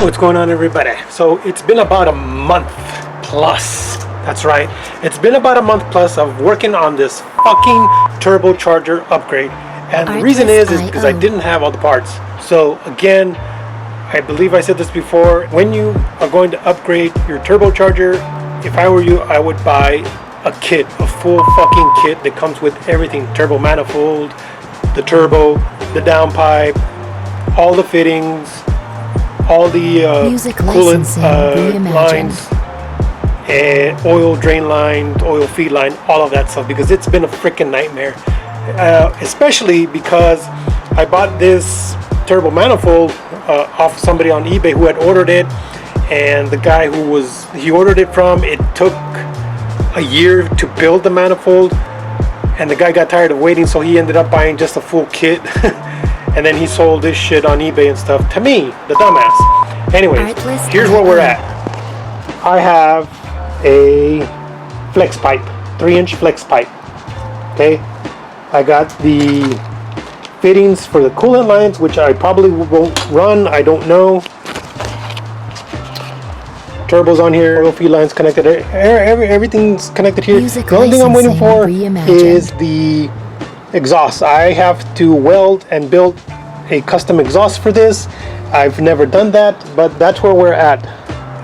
What's going on, everybody? So it's been about a month plus. That's right. It's been about a month plus of working on this fucking turbocharger upgrade. And the reason is because I didn't have all the parts. So again, I believe I said this before, when you are going to upgrade your turbocharger, if I were you, I would buy a kit, a full fucking kit that comes with everything. Turbo manifold, the turbo, the downpipe, all the fittings, all the coolant lines, and oil drain line, oil feed line, all of that stuff, because it's been a freaking nightmare. Especially because I bought this turbo manifold off somebody on eBay who had ordered it, and the guy he ordered it from, it took a year to build the manifold, and the guy got tired of waiting, so he ended up buying just a full kit. And then he sold this shit on eBay and stuff to me, the dumbass. Anyways, here's where we're at. I have a flex pipe, 3-inch flex pipe. Okay, I got the fittings for the coolant lines, which I probably won't run, I don't know. Turbos on here, oil feed lines connected, everything's connected here. The only thing I'm waiting for is the exhaust. I have to weld and build a custom exhaust for this. I've never done that, but that's where we're at.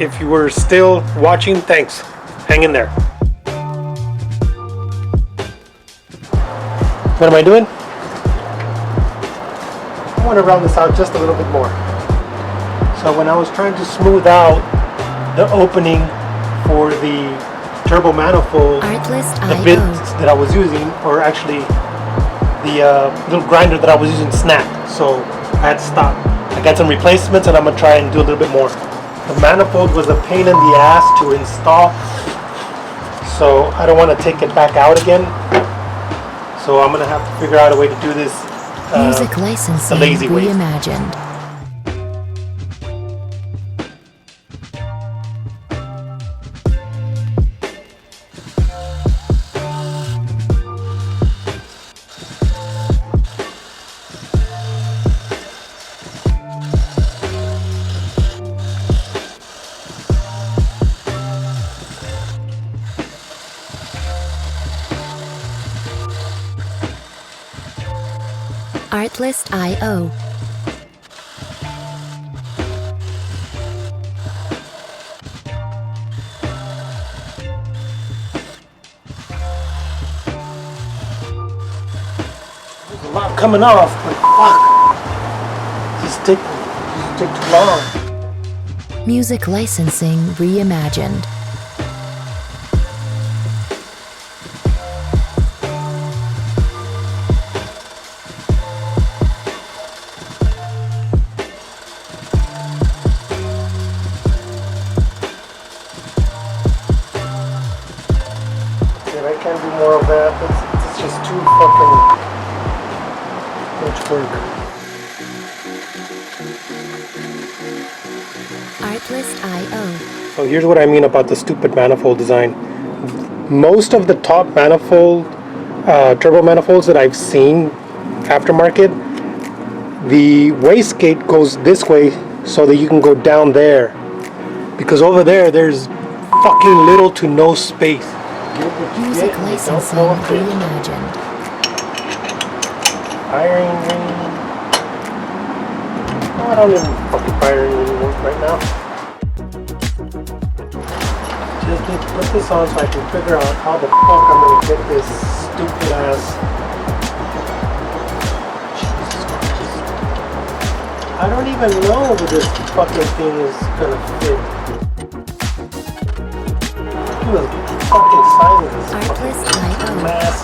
If you were still watching, thanks. Hang in there. What am I doing? I want to round this out just a little bit more. So when I was trying to smooth out the opening for the turbo manifold, the bits that I was using, or actually the little grinder that I was using, snapped. So I had to stop. I got some replacements, and I'm going to try and do a little bit more. The manifold was a pain in the ass to install, so I don't want to take it back out again. So I'm going to have to figure out a way to do this Music licensing the lazy way. reimagined. Artlist.io. There's a lot coming off, but fuck, just take too long. Music licensing reimagined. I can't do more of that. It's just too fucking much work. Artlist.io. So here's what I mean about the stupid manifold design. Most of the top manifold, turbo manifolds that I've seen aftermarket, the wastegate goes this way so that you can go down there. Because over there's fucking little to no space. Music licensing reimagined. Firing ring. Oh, I don't even fucking firing ring work right now. Just need to put this on so I can figure out how the fuck I'm gonna get this stupid ass. Jesus Christ. I don't even know if this fucking thing is gonna fit. Look at the fucking size of this fucking mass.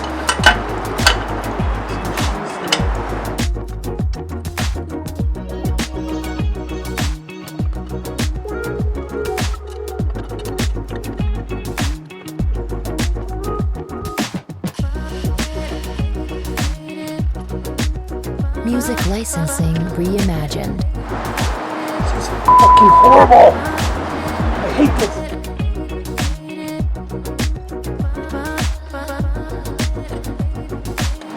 Music licensing reimagined. This is fucking horrible. I hate this.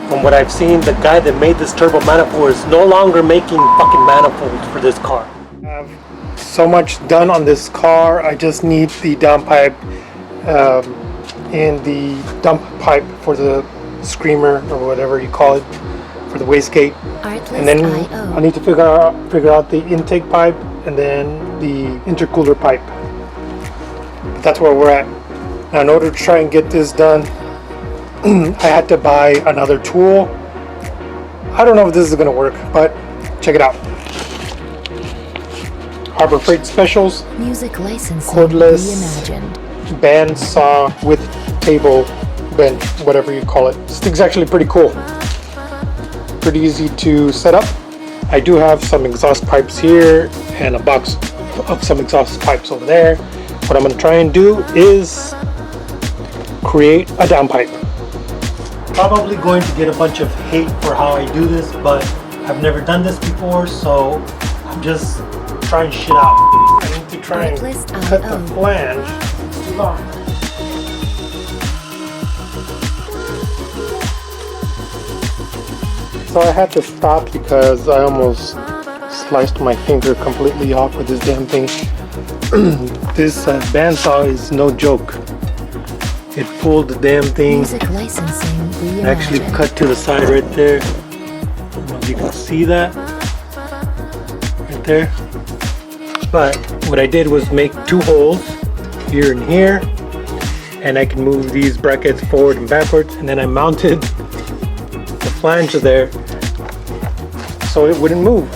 From what I've seen, the guy that made this turbo manifold is no longer making fucking manifolds for this car. I have so much done on this car. I just need the downpipe and the dump pipe for the screamer or whatever you call it for the wastegate, and then I need to figure out the intake pipe and then the intercooler pipe. But that's where we're at. Now, in order to try and get this done, I had to buy another tool. I don't know if this is going to work, but check it out. Harbor Freight Specials Music licensing cordless reimagined. band saw with table bench, whatever you call it. This thing's actually pretty cool. Pretty easy to set up. I do have some exhaust pipes here and a box of some exhaust pipes over there. What I'm going to try and do is create a downpipe. Probably going to get a bunch of hate for how I do this, but I've never done this before, so I'm just trying shit out. I need to try and cut the flange. It's too long. So I had to stop because I almost sliced my finger completely off with this damn thing. This bandsaw is no joke. It pulled the damn thing. Music licensing reimagined. Actually cut to the side right there. I don't know if you can see that. Right there. But what I did was make 2 holes here and here. And I can move these brackets forward and backwards. And then I mounted the flange there so it wouldn't move.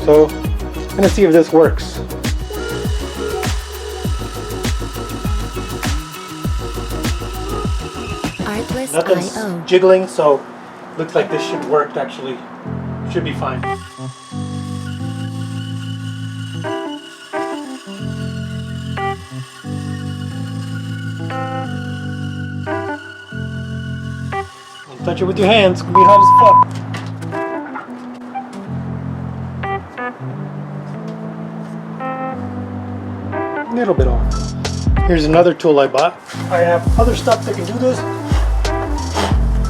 So I'm gonna see if this works. Nothing's jiggling, so looks like this should work actually. Should be fine. Don't touch it with your hands, it's gonna be hot as fuck. A little bit off. Here's another tool I bought. I have other stuff that can do this,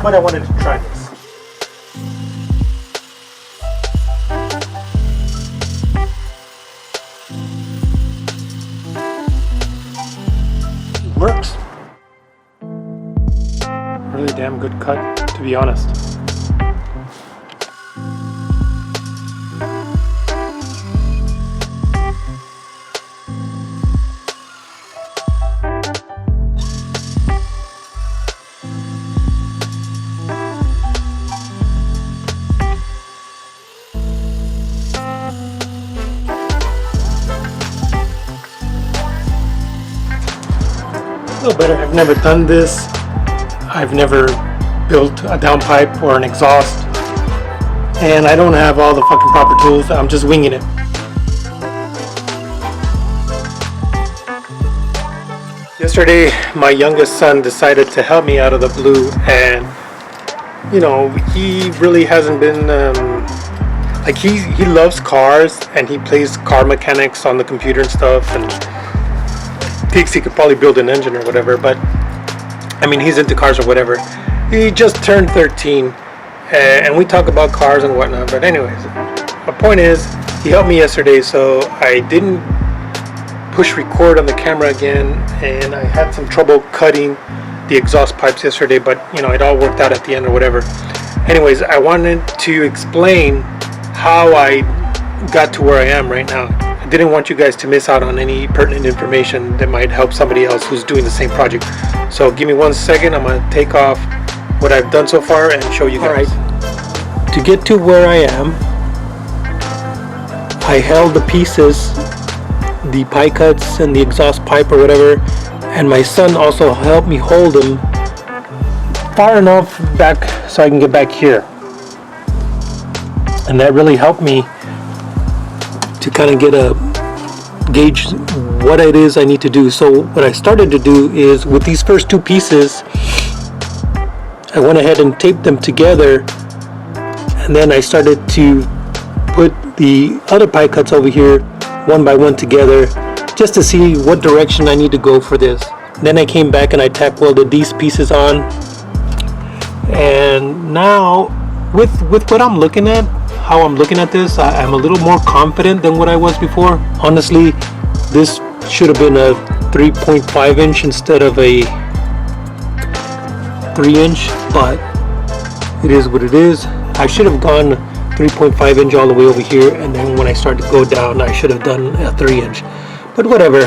but I wanted to try this. It works. Really damn good cut, to be honest. A little better. I've never done this. I've never built a downpipe or an exhaust, and I don't have all the fucking proper tools. I'm just winging it. Yesterday, my youngest son decided to help me out of the blue, and you know, he really hasn't been like he loves cars and he plays car mechanics on the computer and stuff, and thinks he could probably build an engine or whatever, but I mean, he's into cars or whatever. He just turned 13 and we talk about cars and whatnot, but anyways, my point is he helped me yesterday, so I didn't push record on the camera again, and I had some trouble cutting the exhaust pipes yesterday, but you know, it all worked out at the end or whatever. Anyways, I wanted to explain how I got to where I am right now. I didn't want you guys to miss out on any pertinent information that might help somebody else who's doing the same project. So give me 1 second, I'm going to take off what I've done so far and show you guys. Alright, to get to where I am, I held the pieces, the pie cuts and the exhaust pipe or whatever, and my son also helped me hold them far enough back so I can get back here. And that really helped me to kind of get a gauge what it is I need to do. So what I started to do is, with these first 2 pieces, I went ahead and taped them together, and then I started to put the other pie cuts over here one by one together, just to see what direction I need to go for this. Then I came back and I tack welded these pieces on, and now with what I'm looking at, how I'm looking at this, I'm a little more confident than what I was before. Honestly, this should have been a 3.5 inch instead of a 3 inch, but it is what it is. I should have gone 3.5 inch all the way over here, and then when I started to go down, I should have done a 3 inch. But whatever,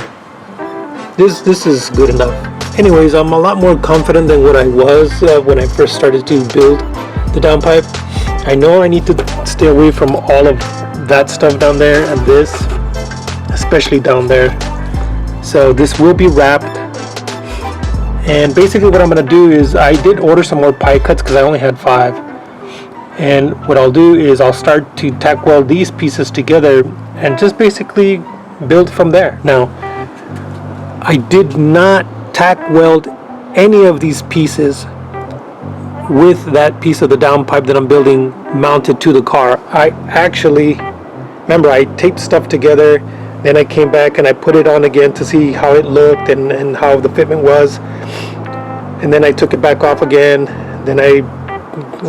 this is good enough. Anyways, I'm a lot more confident than what I was when I first started to build the downpipe. I know I need to stay away from all of that stuff down there, and this, especially down there. So this will be wrapped. And basically what I'm going to do is, I did order some more pie cuts because I only had 5. And what I'll do is I'll start to tack weld these pieces together and just basically build from there. Now, I did not tack weld any of these pieces with that piece of the downpipe that I'm building mounted to the car. I actually, remember, I taped stuff together, then I came back and I put it on again to see how it looked and how the fitment was. And then I took it back off again. Then I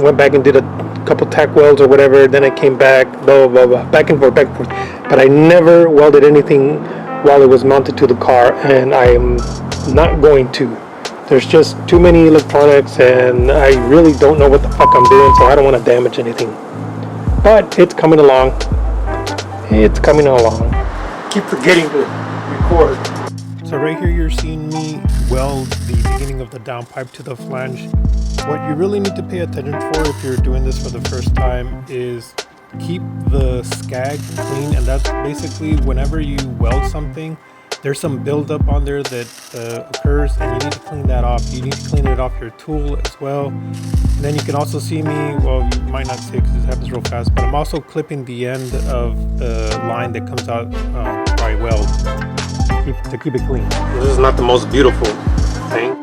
went back and did a couple tack welds or whatever. Then I came back, blah, blah, blah, back and forth, back and forth. But I never welded anything while it was mounted to the car, and I am not going to. There's just too many electronics, and I really don't know what the fuck I'm doing, so I don't want to damage anything. But it's coming along. It's coming along. Keep forgetting to record. So right here you're seeing me weld the beginning of the downpipe to the flange. What you really need to pay attention for if you're doing this for the first time is keep the scag clean, and that's basically whenever you weld something, there's some buildup on there that occurs, and you need to clean that off. You need to clean it off your tool as well. And then you can also see me, well, you might not see it because it happens real fast, but I'm also clipping the end of the line that comes out where I weld to keep it clean. This is not the most beautiful thing.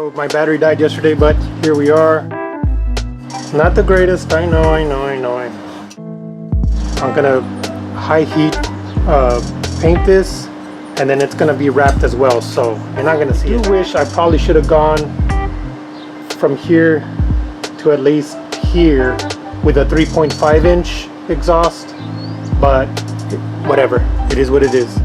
So my battery died yesterday, but here we are. Not the greatest, I know. I'm gonna high heat paint this, and then it's gonna be wrapped as well, so you're not gonna see it. I wish I probably should have gone from here to at least here with a 3.5 inch exhaust, but whatever, it is what it is.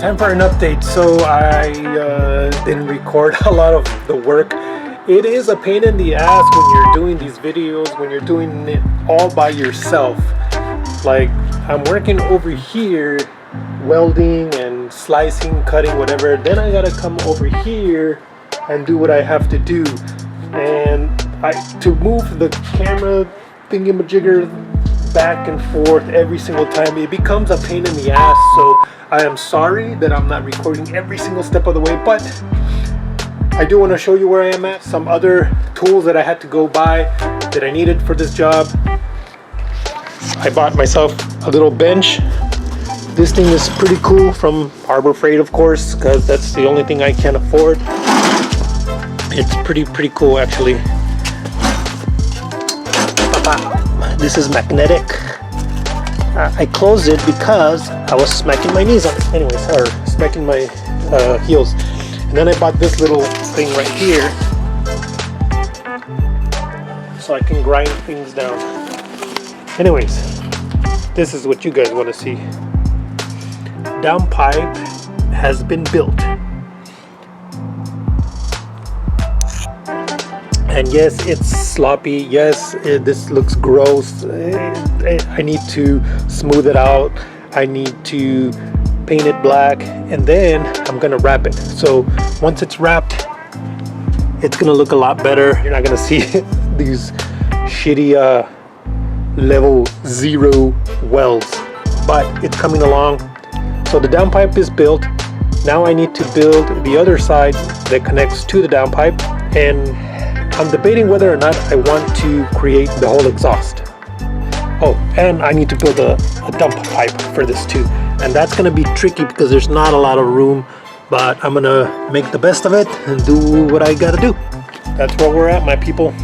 Time for an update. So I didn't record a lot of the work. It is a pain in the ass when you're doing these videos, when you're doing it all by yourself. Like, I'm working over here, welding and slicing, cutting, whatever. Then I gotta come over here and do what I have to do. And to move the camera thingamajigger back and forth every single time, it becomes a pain in the ass. So I am sorry that I'm not recording every single step of the way, but I do want to show you where I am at. Some other tools that I had to go buy that I needed for this job. I bought myself a little bench. This thing is pretty cool, from Harbor Freight, of course, because that's the only thing I can afford. It's pretty cool, actually. This is magnetic. I closed it because I was smacking my knees on it. Anyways, or smacking my heels. And then I bought this little thing right here, so I can grind things down. Anyways, this is what you guys want to see. Downpipe has been built. And yes, it's sloppy. Yes, this looks gross. I need to smooth it out. I need to paint it black, and then I'm gonna wrap it. So once it's wrapped, it's gonna look a lot better. You're not gonna see these shitty level 0 welds, but it's coming along. So the downpipe is built. Now I need to build the other side that connects to the downpipe, and I'm debating whether or not I want to create the whole exhaust. Oh, and I need to build a dump pipe for this too. And that's gonna be tricky because there's not a lot of room, but I'm gonna make the best of it and do what I gotta do. That's where we're at, my people.